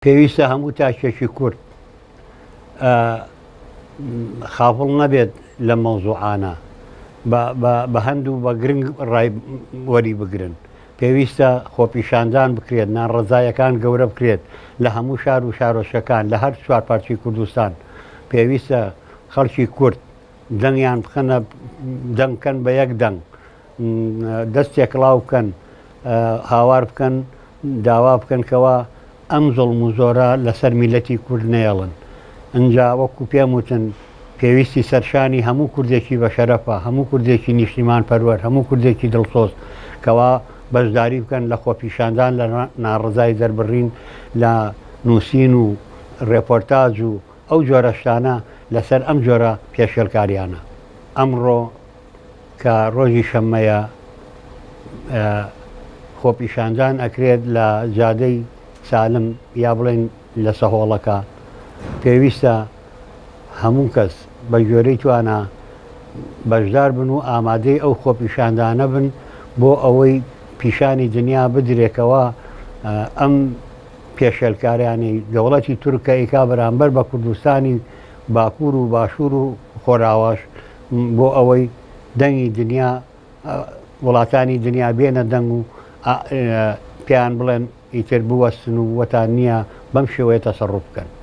پێویستە هەموو تاکێکی کورد خاپڵ نەبێت لە مەوزوعانە بە هەندوو بە گرنگ ڕای وەری بگرن. پێویستە خۆپیشاندان بکرێت، نانڕەزایەکان گەورە بکرێت لە هەموو شار و شارۆچکەکان لە هەر چوار پارچی کوردستان. پێویستە خەڵکی کورد دەنگیان بخەنە دەنگکەن بە یەک دەنگ، دەستێک ڵاو بکەن، هاوار بکەن، داوا بکەنکەوە ئەم زوڵم و زۆرە لەسەر میلەتی کورد نێڵن. ئەجا وەکو پێم وتن پێویستی سەرشانی هەموو کوردێکی بە شەرەفە، هەموو کوردێکی نیشتیمان پەروەر، هەموو کوردێکی دڵسۆز کەوا بەشداری بکەن لە خۆپیشاندان لە ناڕزای دەربڕین لە نووسین و ڕێپۆرتاژ و ئەو جۆرە شتانە لەسەر ئەم جۆرە پێشێلکاریانە. ئەمڕۆ کە ڕۆژی شەممەیە خۆپیشاندان ئەکرێت لە جادەی سالم یا بڵێن لە سەهۆڵەکە. پێویستە هەموو کەس بە گوێرەی توانە بەشدار بن و ئامادەی ئەو خۆپیشاندانە بن بۆ ئەوەی پیشانی دنیا بدرێکەوە ئەم پێشێلکاریانی دەوڵەتی تورکە ئیکا بەرامبەر بە کوردستانی باکوور و باشوور و خۆراوەش بۆ ئەوەی دەنگی دنیا وڵاتانی دنیا بێنە دەنگ و پێیان بڵێن ئیتر بوەستن و وەتان نییە بەم شێوەیە تەسەڕوف بکەن.